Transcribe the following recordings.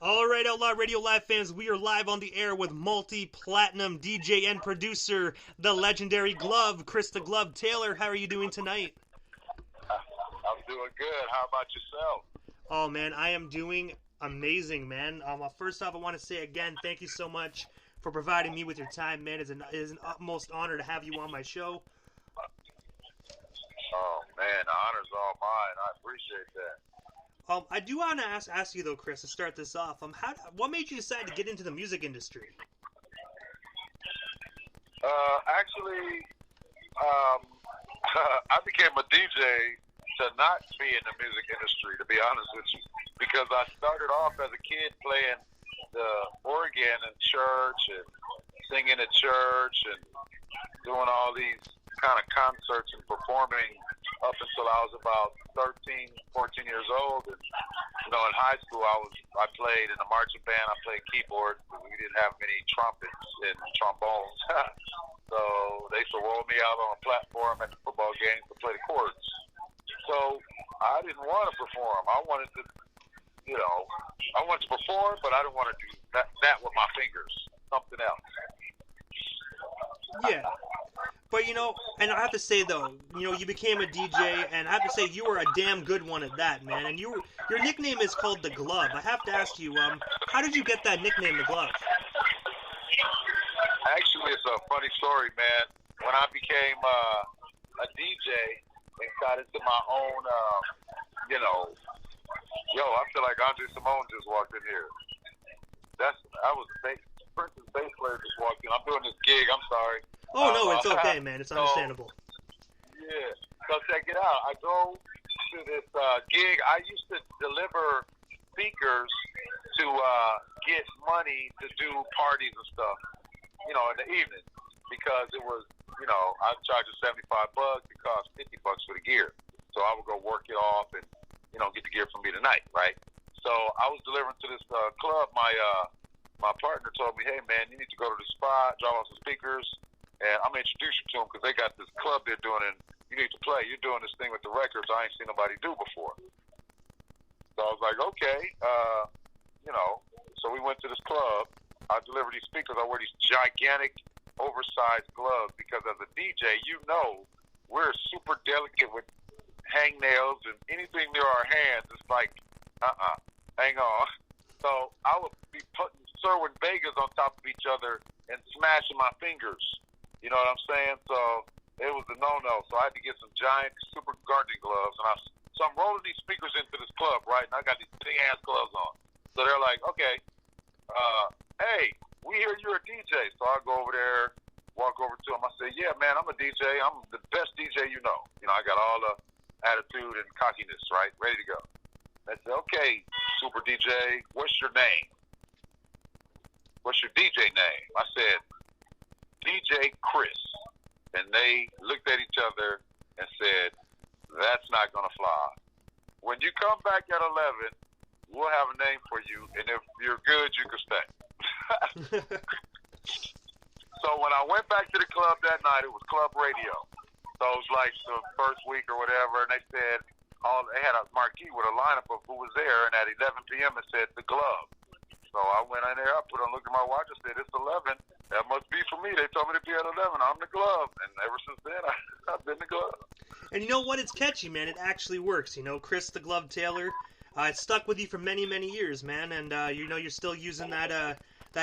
All right, Outlaw Radio Live fans, we are live on the air with multi-platinum DJ and producer, the legendary Glove, Chris the Glove Taylor. How are you doing tonight? I'm doing good. How about yourself? Oh, man, I am doing amazing, man. First off, I want to say again, thank you so much for providing me with your time, man. It is an utmost honor to have you on my show. Oh, man, the honor's all mine. I appreciate that. I do want to ask you, though, Chris, to start this off. What made you decide to get into the music industry? Actually, I became a DJ to not be in the music industry, to be honest with you, because I started off as a kid playing the organ in church and singing at church and doing all these kind of concerts and performing up until I was about 13, 14 years old. And, you know, in high school, I played in the marching band. I played keyboard. We didn't have many trumpets and trombones. So they used to roll me out on a platform at the football games to play the chords. So I didn't want to perform. I wanted to perform, but I didn't want to do that with my fingers. Something else. Yeah. But, you know, and I have to say, though, you know, you became a DJ, and I have to say you were a damn good one at that, man. And your nickname is called The Glove. I have to ask you, how did you get that nickname, The Glove? Actually, it's a funny story, man. When I became a DJ and got into my own, I feel like Andre Simone just walked in here. Prince's bass player just walked in. I'm doing this gig. I'm sorry. Oh, no, it's okay, man. It's understandable. Yeah. So check it out. I go to this gig. I used to deliver speakers to get money to do parties and stuff, you know, in the evening, because it was, you know, I'd charge you $75. It cost $50 for the gear. So I would go work it off and, you know, get the gear from me tonight, right? So I was delivering to this club. My partner told me, hey, man, you need to go to the spot, drop off some speakers, and I'm going to introduce you to them because they got this club they're doing, and you need to play. You're doing this thing with the records I ain't seen nobody do before. So I was like, okay, so we went to this club. I delivered these speakers. I wear these gigantic, oversized gloves because as a DJ, you know, we're super delicate with hangnails and anything near our hands. It's like, hang on. So I would be putting Sherwin Vegas on top of each other and smashing my fingers. You know what I'm saying? So it was a no-no. So I had to get some giant, super gardening gloves. So I'm rolling these speakers into this club, right? And I got these big-ass gloves on. So they're like, okay, hey, we hear you're a DJ. So I go over there, walk over to them. I say, yeah, man, I'm a DJ. I'm the best DJ you know. You know, I got all the attitude and cockiness, right? Ready to go. I said, okay, super DJ, what's your name? What's your DJ name? I said, DJ Chris. And they looked at each other and said, that's not going to fly. When you come back at 11, we'll have a name for you, and if you're good, you can stay. So when I went back to the club that night, it was club radio. So it was like the first week or whatever, and they said, they had a marquee with a lineup of who was there, and at 11 p.m. it said The Glove. So I went in there, I looked at my watch, I said, it's 11. That must be for me. They told me to be at 11. I'm The Glove. And ever since then, I've been The Glove. And you know what? It's catchy, man. It actually works. You know, Chris the Glove Taylor, it stuck with you for many, many years, man. And, you know, you're still using that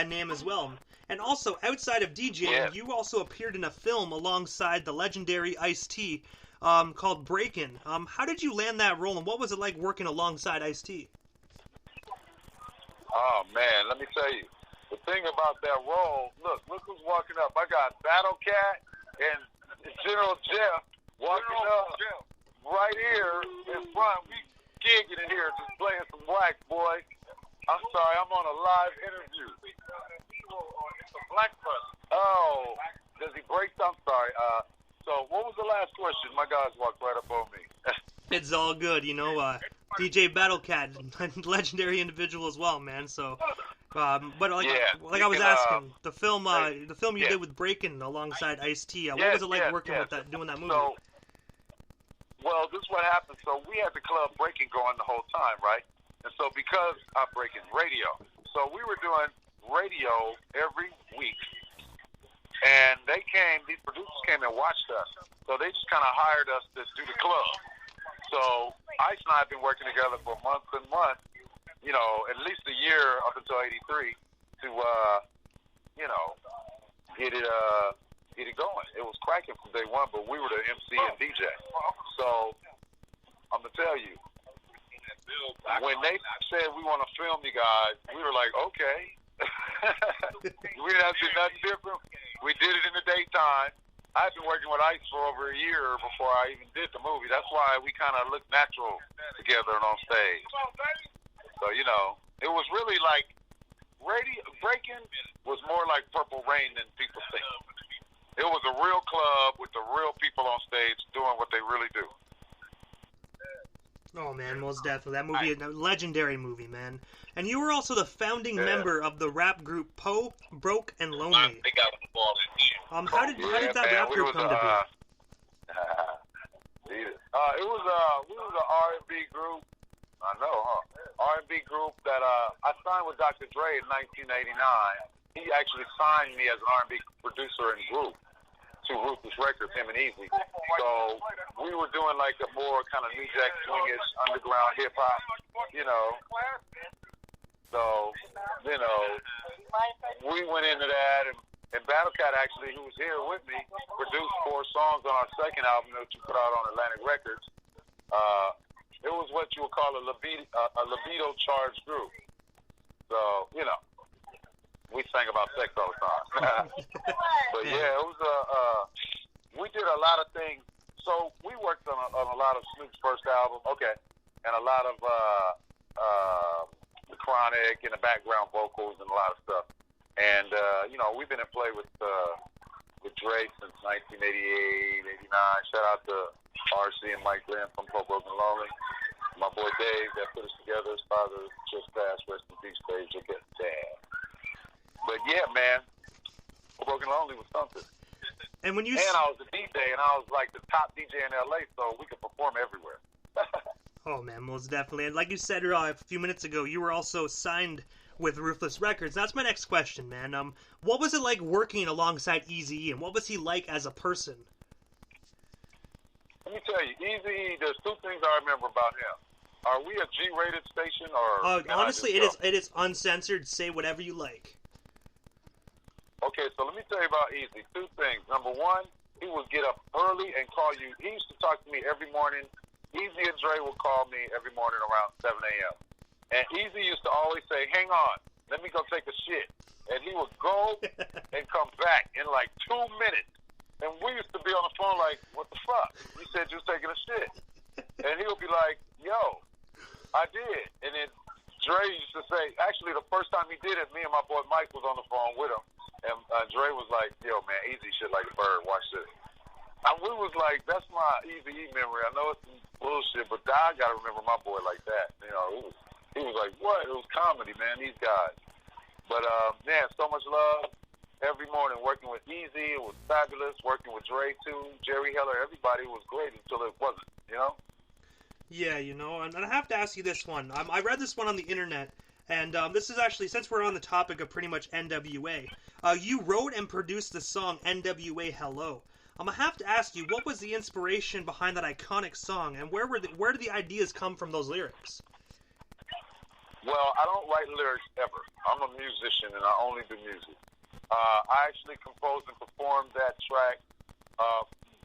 name as well. And also, outside of DJing, you also appeared in a film alongside the legendary Ice-T called Breakin'. How did you land that role, and what was it like working alongside Ice-T? Oh, man, let me tell you. The thing about that role, look who's walking up. I got Battle Cat and General Jeff walking up right here in front. We gigging in here, just playing some wax, boy. I'm sorry, I'm on a live interview. Oh, does he break? I'm sorry. So what was the last question? My guys walked right up on me. It's all good, you know. DJ Battlecat, legendary individual as well, man. So, but like I was asking, the film you did with Breakin' alongside Ice-T, what was it like working with that, doing that movie? So, well, this is what happened. So we had the club Breakin' going the whole time, right? And so because I'm breaking radio, so we were doing radio every week. And these producers came and watched us. So they just kind of hired us to do the club. So Ice and I have been working together for months and months, you know, at least a year up until 83 to, you know, get it going. It was cracking from day one, but we were the MC and DJ. So I'm going to tell you, when they said we want to film you guys, we were like, okay. We didn't have to do nothing different. We did it in the daytime. I've been working with Ice for over a year before I even did the movie. That's why we kind of looked natural together and on stage. So, you know, it was really like breaking was more like Purple Rain than people think. It was a real club with the real people on stage doing what they really do. Oh man, most definitely. That movie is a legendary movie, man. And you were also the founding member of the rap group Poe, Broke, and Lonely. How did that rap group come to be? We was an R&B group. I know, huh? R&B group that I signed with Dr. Dre in 1989. He actually signed me as an R&B producer and group to Ruthless Records, him and Easy. So we were doing like a more kind of New Jack Swingish underground hip hop, you know. So, you know, we went into that, and Battle Cat actually, who was here with me, produced 4 songs on our second album that you put out on Atlantic Records. It was what you would call a libido charged group. So, you know, we sang about sex all the time. But yeah, it was we did a lot of things. So we worked on a lot of Snoop's first album, and a lot of the Chronic and the background vocals and a lot of stuff. And you know, we've been in play with Dre since 1988, 89. Shout out to RC and Mike Glenn from Poe, Broke, and Lonely. My boy Dave that put us together. His father just passed. Rest in peace, Dave. But yeah, man, Broken Lonely was something. And when you I was a DJ, and I was like the top DJ in LA, so we could perform everywhere. Oh man, most definitely. And like you said a few minutes ago, you were also signed with Ruthless Records. That's my next question, man. What was it like working alongside Eazy-E, and what was he like as a person? Let me tell you, Eazy-E, there's 2 things I remember about him. Are we a G-rated station, or? Honestly, it is uncensored. Say whatever you like. Okay, so let me tell you about Eazy. 2 things. Number 1, he would get up early and call you. He used to talk to me every morning. Eazy and Dre would call me every morning around 7 a.m. And Eazy used to always say, hang on, let me go take a shit. And he would go and come back in like 2 minutes. And we used to be on the phone like, what the fuck? You said you was taking a shit. And he would be like, yo, I did. And then Dre used to say, actually the first time he did it, me and my boy Mike was on the phone with him. And Dre was like, yo, man, Eazy shit like a bird. Watch this. And we was like, that's my Eazy-E memory. I know it's some bullshit, but I got to remember my boy like that. You know, he was like, what? It was comedy, man, these guys. But, man, so much love every morning working with Eazy. It was fabulous. Working with Dre, too. Jerry Heller, everybody was great until it wasn't, you know? Yeah, you know, and I have to ask you this one. I read this one on the internet. And this is actually, since we're on the topic of pretty much NWA, you wrote and produced the song NWA Hello. I'm going to have to ask you, what was the inspiration behind that iconic song, and where did the ideas come from those lyrics? Well, I don't write lyrics ever. I'm a musician, and I only do music. I actually composed and performed that track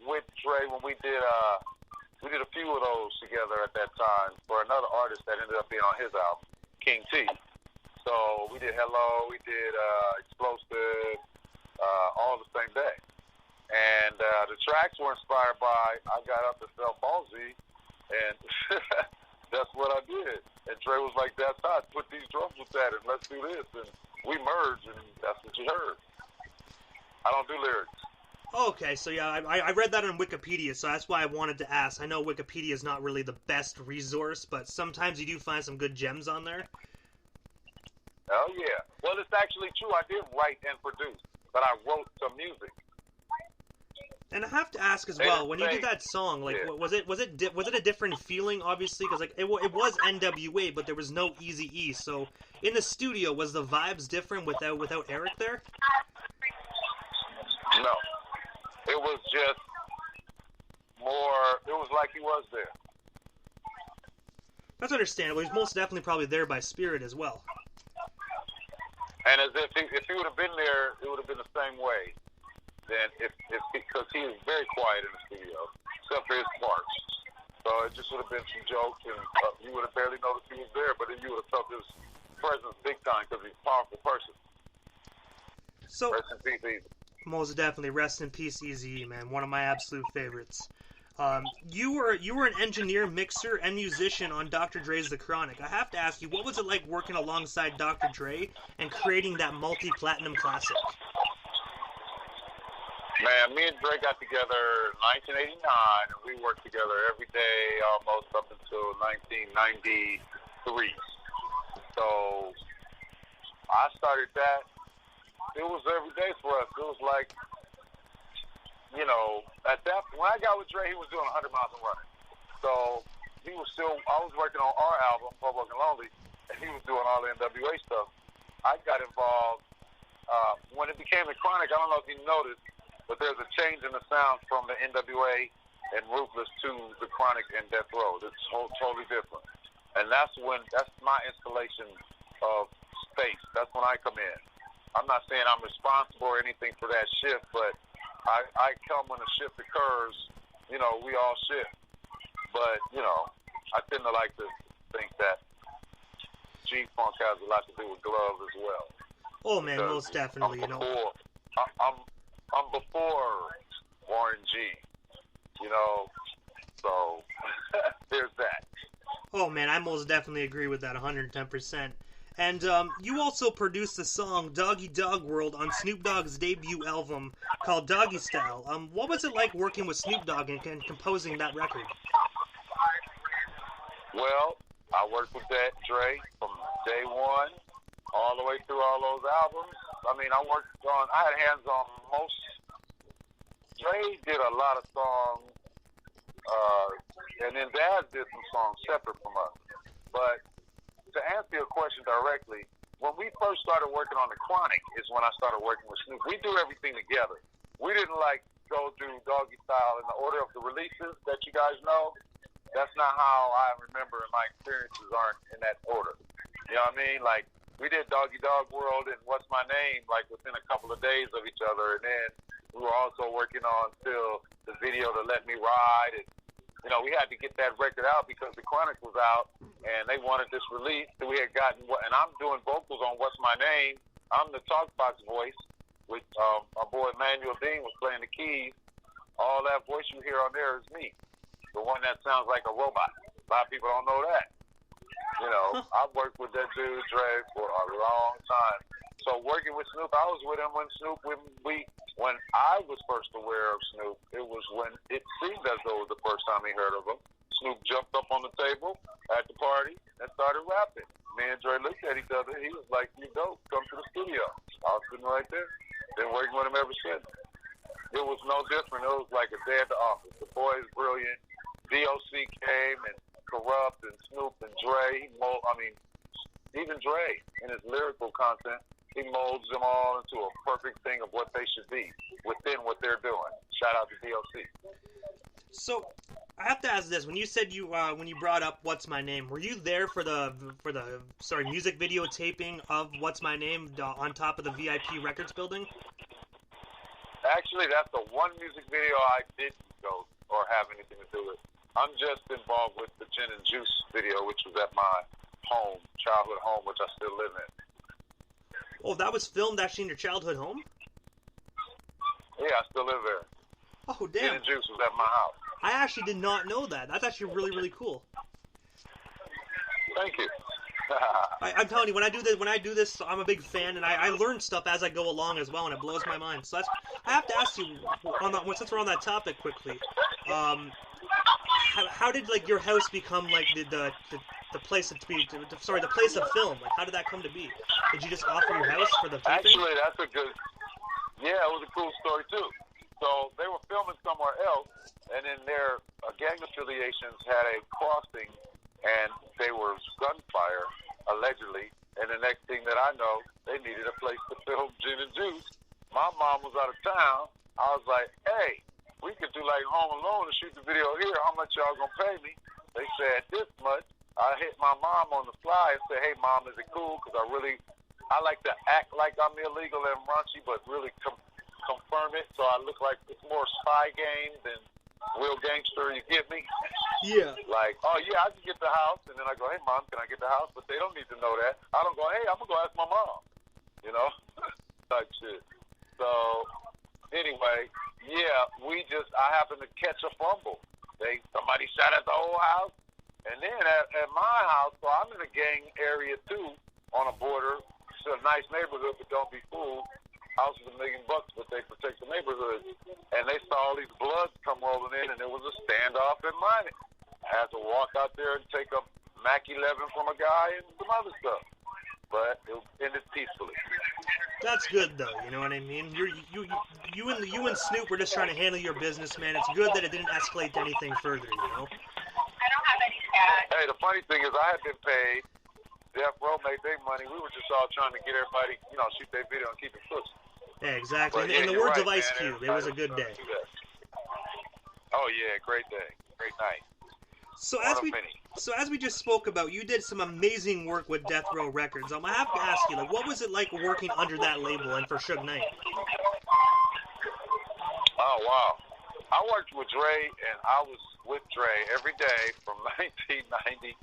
with Dre when we did a few of those together at that time for another artist that ended up being on his album, King T. So we did Hello, we did Explosive, all the same day. And the tracks were inspired by I got up and felt ballsy, and that's what I did. And Dre was like, that's hot, put these drums with that, and let's do this. And we merged, and that's what you heard. I don't do lyrics. Okay, so yeah, I read that on Wikipedia, so that's why I wanted to ask. I know Wikipedia is not really the best resource, but sometimes you do find some good gems on there. Oh, yeah. Well, it's actually true. I did write and produce, but I wrote some music. And I have to ask as well, when you did that song, like, was it a different feeling? Obviously, because like it was NWA, but there was no Eazy-E. So in the studio, was the vibes different without Eric there? No, it was just more. It was like he was there. That's understandable. He's most definitely probably there by spirit as well. And as if he would have been there, it would have been the same way. Then because he was very quiet in the studio, except for his parts. So it just would have been some jokes, and you would have barely noticed he was there, but then you would have felt his presence big time because he's a powerful person. So, rest in peace, Eazy. Most definitely, rest in peace, Eazy-E, man. One of my absolute favorites. You were an engineer, mixer, and musician on Dr. Dre's The Chronic. I have to ask you, what was it like working alongside Dr. Dre and creating that multi-platinum classic? Man, me and Dre got together in 1989, and we worked together every day almost up until 1993. So I started that. It was every day for us. It was like, you know, at that when I got with Dre, he was doing 100 miles and running. So he was still. I was working on our album, Public and Lonely, and he was doing all the NWA stuff. I got involved when it became the Chronic. I don't know if you noticed, but there's a change in the sound from the NWA and Ruthless to the Chronic and Death Row. It's totally different. And that's my installation of space. That's when I come in. I'm not saying I'm responsible or anything for that shift, but I come when a shift occurs. You know, we all shift. But, you know, I tend to like to think that G-Funk has a lot to do with gloves as well. Oh, man, most definitely, you know. I'm before Warren G, you know, so there's that. Oh, man, I most definitely agree with that 110%. And you also produced the song Doggy Dogg World on Snoop Dogg's debut album called Doggystyle. What was it like working with Snoop Dogg and composing that record? Well, I worked with that Dre from day one all the way through all those albums. I mean, I had hands on most. Dre did a lot of songs, and then Daz did some songs separate from us. But to answer your question directly, when we first started working on The Chronic is when I started working with Snoop. We do everything together. We didn't go do Doggystyle in the order of the releases that you guys know. That's not how I remember, and my experiences aren't in that order. You know what I mean? Like, we did Doggy Dogg World and What's My Name, like, within a couple of days of each other, and then we were also working on still the video to Let Me Ride, and, you know, we had to get that record out because The Chronic was out, and they wanted this release, so we had gotten, and I'm doing vocals on What's My Name. I'm the talk box voice, with my boy Emmanuel Dean was playing the keys. All that voice you hear on there is me, the one that sounds like a robot. A lot of people don't know that. You know, I've worked with that dude, Dre, for a long time. So working with Snoop, I was with him when when I was first aware of Snoop, it was when it seemed as though it was the first time he heard of him. Snoop jumped up on the table at the party and started rapping. Me and Dre looked at each other. He was like, "You dope, come to the studio." I was sitting right there. Been working with him ever since. It was no different. It was like a day at the office. The boy is brilliant. DOC came and Corrupt and Snoop and Dre. Even Dre in his lyrical content, he molds them all into a perfect thing of what they should be within what they're doing. Shout out to DOC. So, I have to ask this: when you said when you brought up What's My Name, were you there for the music video taping of What's My Name on top of the VIP Records building? Actually, that's the one music video I didn't go or have anything to do with. I'm just involved with the Gin and Juice video, which was at my home, childhood home, which I still live in. Oh, that was filmed actually in your childhood home? Yeah, I still live there. Oh, damn. Gin and Juice was at my house. I actually did not know that. That's actually really, really cool. Thank you. I'm telling you, when I do this, I'm a big fan, and I learn stuff as I go along as well, and it blows my mind. So I have to ask you, since we're on that topic quickly, how did your house become the place the place of film? Like, how did that come to be? Did you just offer your house for the taping? Actually, it was a cool story too. So they were filming somewhere else, and then their gang affiliations had a crossing, and they were gunfire, allegedly. And the next thing that I know, they needed a place to film Gin and Juice. My mom was out of town. I was like, hey, we could do like Home Alone and shoot the video here. How much y'all gonna pay me? They said this much. I hit my mom on the fly and said, hey, Mom, is it cool? Because I like to act like I'm illegal and raunchy, but really confirm it, so I look like it's more spy game than real gangster. You get me? Yeah. Like, oh yeah, I can get the house, and then I go, hey Mom, can I get the house? But they don't need to know that. I don't go, hey, I'm gonna go ask my mom. You know, type shit. So anyway, yeah, I happened to catch a fumble. Somebody shot at the whole house, and then at my house, so I'm in a gang area too, on a border. It's a nice neighborhood, but don't be fooled. House is $1 million, but they protect the neighborhood. And they saw all these bloods come rolling in, and it was a standoff in mine. I had to walk out there and take a Mac 11 from a guy and some other stuff. But it ended peacefully. That's good, though. You know what I mean? You and Snoop were just trying to handle your business, man. It's good that it didn't escalate to anything further, you know? I don't have any cash. Hey, the funny thing is I had been paid. Death Row made their money. We were just all trying to get everybody, shoot their video and keep it pushing. Yeah, exactly. But, in the words right, of Ice man, Cube, it was a good day. Oh yeah, great day, great night. So as we just spoke about, you did some amazing work with Death Row Records. I have to ask you, what was it like working under that label and for Suge Knight? Oh wow, I worked with Dre, and I was with Dre every day from 1990,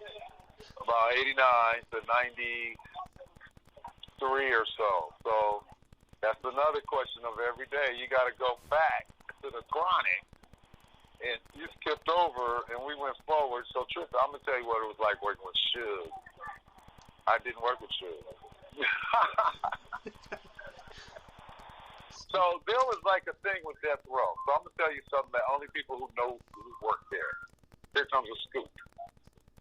about 89 to 93 or so. So that's another question of every day. You got to go back to the chronic, and you skipped over, and we went forward. So, Trip, I'm going to tell you what it was like working with Suge. I didn't work with Suge. So, there was like a thing with Death Row. So, I'm going to tell you something that only people who know who worked there. Here comes a scoop.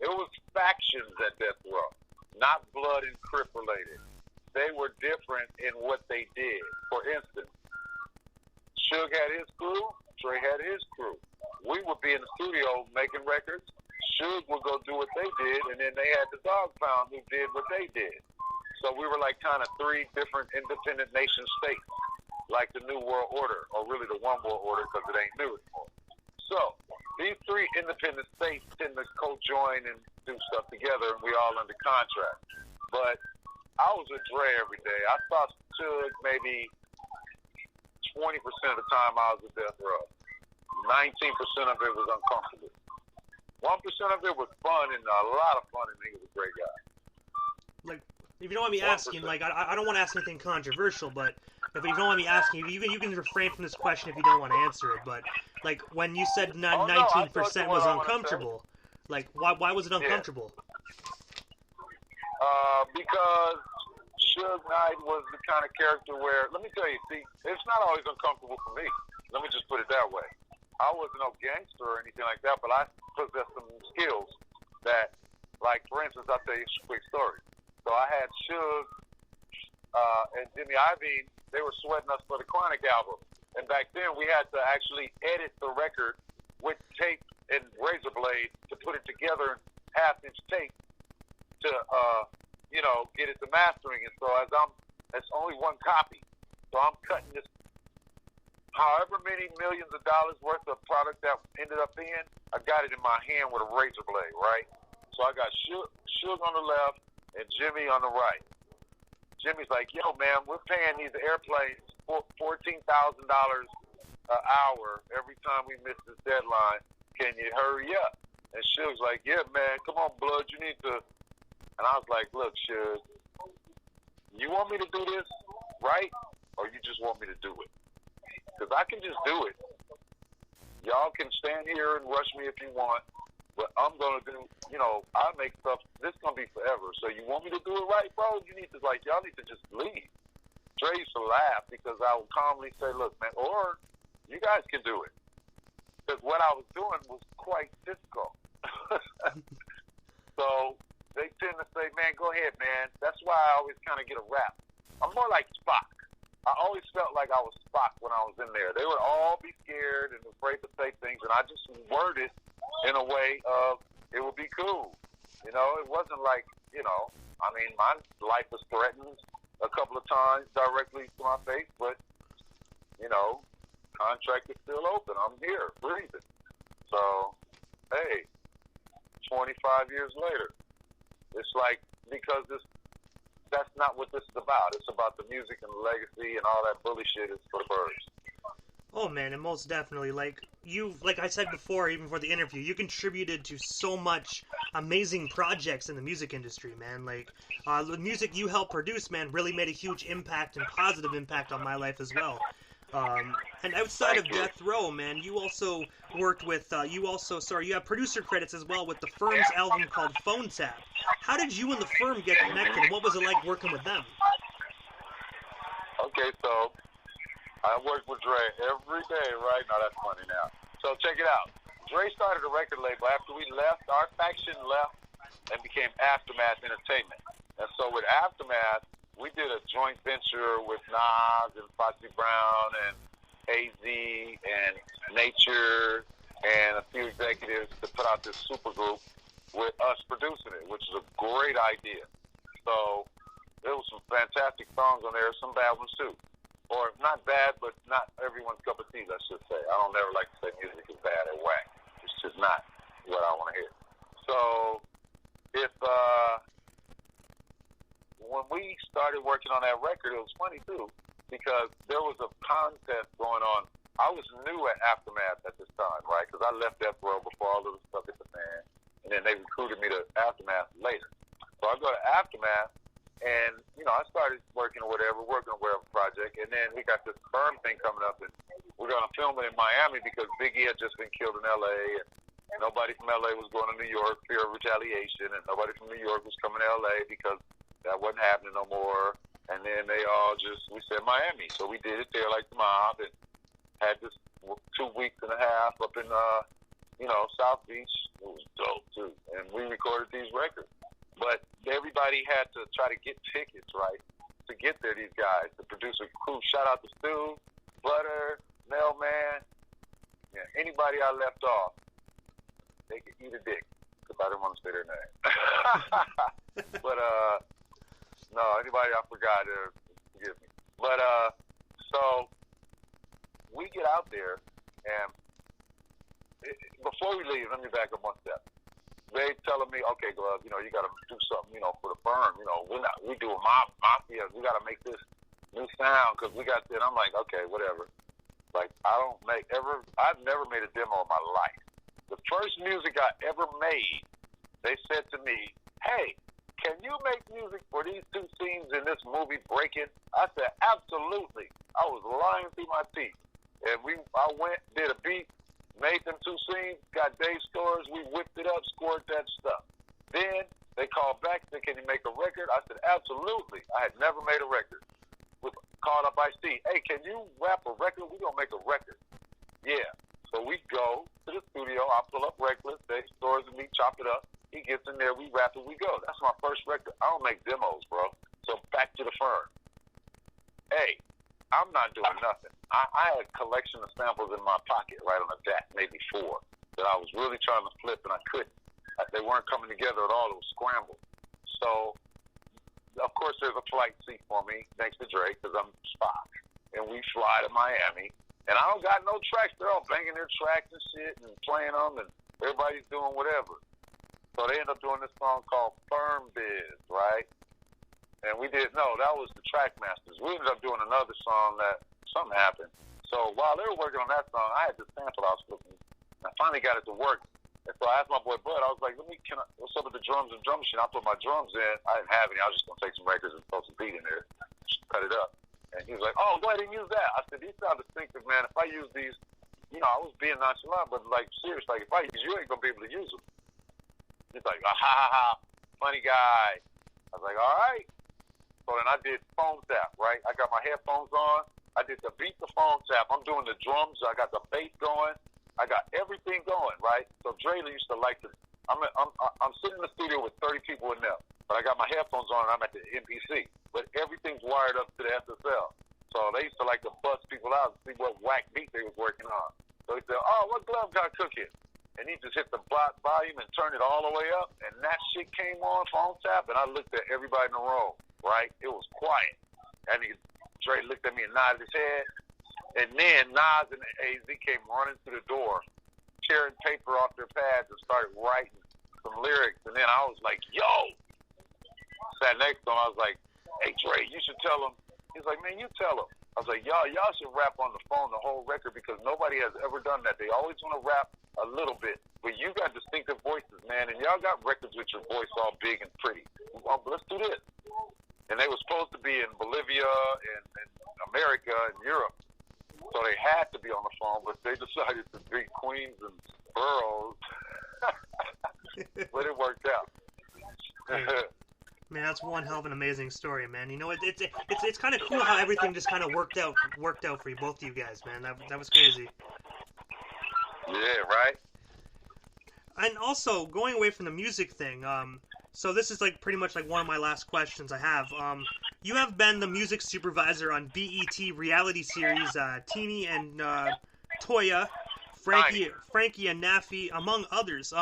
It was factions at Death Row, not blood and Crip related. They were different in what they did. For instance, Suge had his crew, Dre had his crew. We would be in the studio making records. Suge would go do what they did, and then they had the Dogg Pound who did what they did. So we were like kind of three different independent nation states, like the New World Order, or really the One World Order because it ain't new anymore. So these three independent states tend to co-join and do stuff together, and we all under contract. But I was with Dre every day. I saw Suge maybe 20% of the time I was with Death Row. 19% of it was uncomfortable. 1% of it was fun, and a lot of fun, and he was a great guy. Like, if you don't want me asking, 1%. I don't want to ask anything controversial, but if you don't want me asking, you can refrain from this question if you don't want to answer it, but, like, when you said 19% was uncomfortable, like, why was it uncomfortable? Yeah. Because Suge Knight was the kind of character where, let me tell you, see, it's not always uncomfortable for me. Let me just put it that way. I wasn't no gangster or anything like that, but I possessed some skills that, like, for instance, I'll tell you a quick story. So I had Suge and Jimmy Iovine, they were sweating us for the Chronic album. And back then, we had to actually edit the record with tape and razor blade to put it together in half-inch tape to, get it to mastering. And so it's only one copy. So I'm cutting this however many millions of dollars worth of product that ended up in, I got it in my hand with a razor blade, right? So I got Suge on the left and Jimmy on the right. Jimmy's like, yo, man, we're paying these airplanes $14,000 an hour every time we miss this deadline. Can you hurry up? And Suge's like, yeah, man, come on, blood, you need to. And I was like, look, Suge, you want me to do this right, or you just want me to do it? Because I can just do it. Y'all can stand here and rush me if you want, but I'm going to do, I make stuff, this is going to be forever. So you want me to do it right, bro? You need to, y'all need to just leave. Dre used to laugh because I would calmly say, look, man, or you guys can do it. Because what I was doing was quite difficult. So they tend to say, man, go ahead, man. That's why I always kind of get a rap. I'm more like Spock. I always felt like I was Spock when I was in there. They would all be scared and afraid to say things, and I just worded in a way of it would be cool. You know, it wasn't like, you know, I mean, my life was threatened a couple of times directly to my face, but, you know, contract is still open. I'm here, breathing. So, hey, 25 years later, it's like, because that's not what this is about. It's about the music and the legacy, and all that bully shit is for the birds. Oh man, and most definitely, like I said before, even for the interview, you contributed to so much amazing projects in the music industry, man. Like, the music you helped produce, man, really made a huge impact and positive impact on my life as well. And outside of Death Row, man, you also worked with, you have producer credits as well with the Firm's album called Phone Tap. How did you and the Firm get connected, and what was it like working with them? Okay, so I work with Dre every day, right? Now that's funny now. So check it out. Dre started a record label after we left. Our faction left and became Aftermath Entertainment. And so with Aftermath, we did a joint venture with Nas and Foxy Brown and AZ and Nature and a few executives to put out this supergroup with us producing it, which is a great idea. So there was some fantastic songs on there, some bad ones too. Or not bad, but not everyone's cup of tea, let's just say. I don't ever like to say music is bad or whack. It's just not what I want to hear. So if when we started working on that record, it was funny too, because there was a contest going on. I was new at Aftermath at this time, right? Because I left Death Row before all of the stuff hit the fan, and then they recruited me to Aftermath later. So I go to Aftermath, and, you know, I started working on whatever project, and then we got this Firm thing coming up, and we're going to film it in Miami because Biggie had just been killed in L.A., and nobody from L.A. was going to New York, fear of retaliation, and nobody from New York was coming to L.A. because that wasn't happening no more. And then we said Miami. So we did it there like the mob, and had this 2 weeks and a half up in, South Beach. It was dope, too. And we recorded these records. But everybody had to try to get tickets, right, to get there, these guys. The producer crew, shout out to Stu, Butter, Mailman. Yeah, anybody I left off, they could eat a dick, because I didn't want to say their name. But, no, anybody I forgot, forgive me. But, so, we get out there, and before we leave, let me back up one step. They telling me, okay, Glove, you got to do something, for the Firm. We do mafia. We got to make this new sound because we got this. And I'm like, okay, whatever. Like, I've never made a demo in my life. The first music I ever made, they said to me, hey, can you make music for these two scenes in this movie, Breaking? I said, absolutely. I was lying through my teeth. And I went, did a beat, made them two scenes, got Dave scores, we whipped it up, scored that stuff. Then they called back, said, can you make a record? I said, absolutely. I had never made a record. Called up Ice-T, hey, can you rap a record? We're going to make a record. Yeah. So we go to the studio, I pull up Reckless, Dave scores, and we chop it up. He gets in there, we rap it, we go. That's my first record. I don't make demos, bro. So back to the Firm. Hey, I'm not doing nothing. I had a collection of samples in my pocket right on the deck, maybe 4, that I was really trying to flip, and I couldn't. They weren't coming together at all. It was scrambled. So, of course, there's a flight seat for me next to Drake because I'm Spock. And we fly to Miami. And I don't got no tracks. They're all banging their tracks and shit and playing them, and everybody's doing whatever. So they end up doing this song called Firm Biz, right? And that was the Trackmasters. We ended up doing another song that something happened. So while they were working on that song, I had this sample I was flipping. I finally got it to work. And so I asked my boy Bud, I was like, what's up with the drums and drum machine? I put my drums in. I didn't have any. I was just going to take some records and throw some beat in there, just cut it up. And he was like, oh, go ahead and use that. I said, these sound distinctive, man. If I use these, I was being nonchalant, but like, serious, like, if I use you, ain't going to be able to use them. He's like, ha, ha, ha, funny guy. I was like, all right. So then I did Phone Tap, right? I got my headphones on. I did the beat the Phone Tap. I'm doing the drums. I got the bass going. I got everything going, right? So Dre used to like to. I'm sitting in the studio with 30 people in there, but I got my headphones on and I'm at the MPC. But everything's wired up to the SSL. So they used to like to bust people out and see what whack beat they was working on. So he said, "Oh, what glove guy cooking?" And he just hit the block volume and turned it all the way up, and that shit came on phone tap, and I looked at everybody in the room, right? It was quiet. And Dre looked at me and nodded his head. And then Nas and AZ came running through the door, tearing paper off their pads and started writing some lyrics. And then I was like, yo! Sat next to him, I was like, hey, Dre, you should tell him. He's like, man, you tell him. I was like, y'all should rap on the phone the whole record because nobody has ever done that. They always want to rap a little bit. But you got distinctive voices, man, and y'all got records with your voice all big and pretty. Well, let's do this. And they were supposed to be in Bolivia and America and Europe. So they had to be on the phone, but they decided to be Queens and boroughs. But it worked out. Man, that's one hell of an amazing story, man. You know, it's kind of cool how everything just kind of worked out for you, both of you guys, man. That was crazy. Yeah, right. And also going away from the music thing, so this is like pretty much like one of my last questions I have. You have been the music supervisor on BET reality series Teeny and Toya, Frankie and Naffy, among others.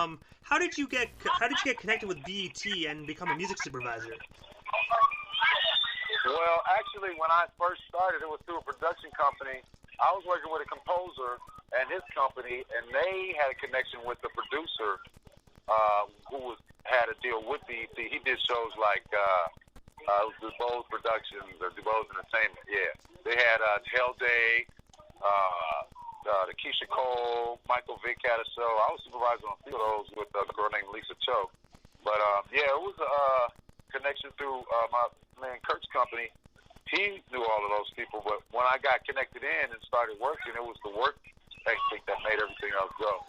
How did you get connected with BET and become a music supervisor? Well, actually, when I first started, it was through a production company. I was working with a composer and his company, and they had a connection with the producer who had a deal with BET. He did shows like DuBose Productions or DuBose Entertainment. Yeah, they had Hell Day. The Keisha Cole, Michael Vick had a show. I was supervising on a few of those with a girl named Lisa Cho. But, yeah, it was a connection through my man Kurt's company. He knew all of those people, but when I got connected in and started working, it was the work ethic that made everything else go.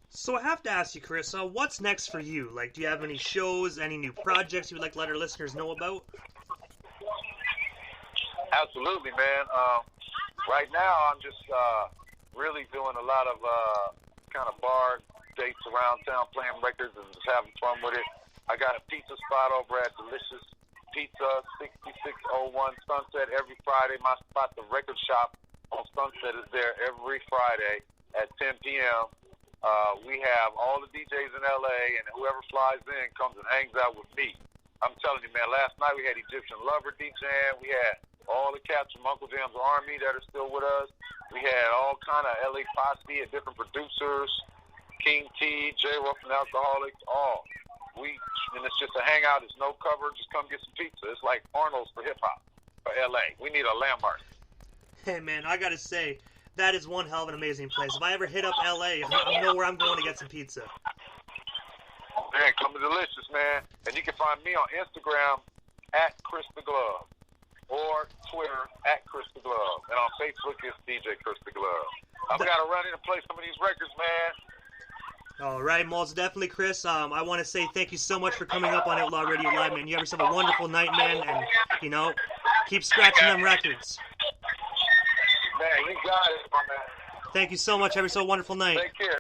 So I have to ask you, Chris, what's next for you? Like, do you have any shows, any new projects you would like to let our listeners know about? Absolutely, man. Right now, I'm just really doing a lot of kind of bar dates around town, playing records and just having fun with it. I got a pizza spot over at Delicious Pizza, 6601 Sunset every Friday. My spot, the Record Shop on Sunset, is there every Friday at 10 p.m. We have all the DJs in L.A., and whoever flies in comes and hangs out with me. I'm telling you, man, last night we had Egyptian Lover DJing. We had all the cats from Uncle Jam's Army that are still with us. We had all kind of L.A. posse and different producers, King T, J. Ruff and Alcoholics, all. And it's just a hangout. It's no cover. Just come get some pizza. It's like Arnold's for hip-hop for L.A. We need a landmark. Hey, man, I got to say, that is one hell of an amazing place. If I ever hit up L.A., I know where I'm going to get some pizza. Man, come to Delicious, man. And you can find me on Instagram at Chris the Glove. Or Twitter at Chris the Glove. And on Facebook, it's DJ Chris the Glove. I've got to run in and play some of these records, man. All right, most definitely, Chris. I want to say thank you so much for coming up on Outlaw Radio Live, man. You have yourself a wonderful night, man. And, you know, keep scratching them records. Man, you got it, my man. Thank you so much. Have yourself a wonderful night. Take care.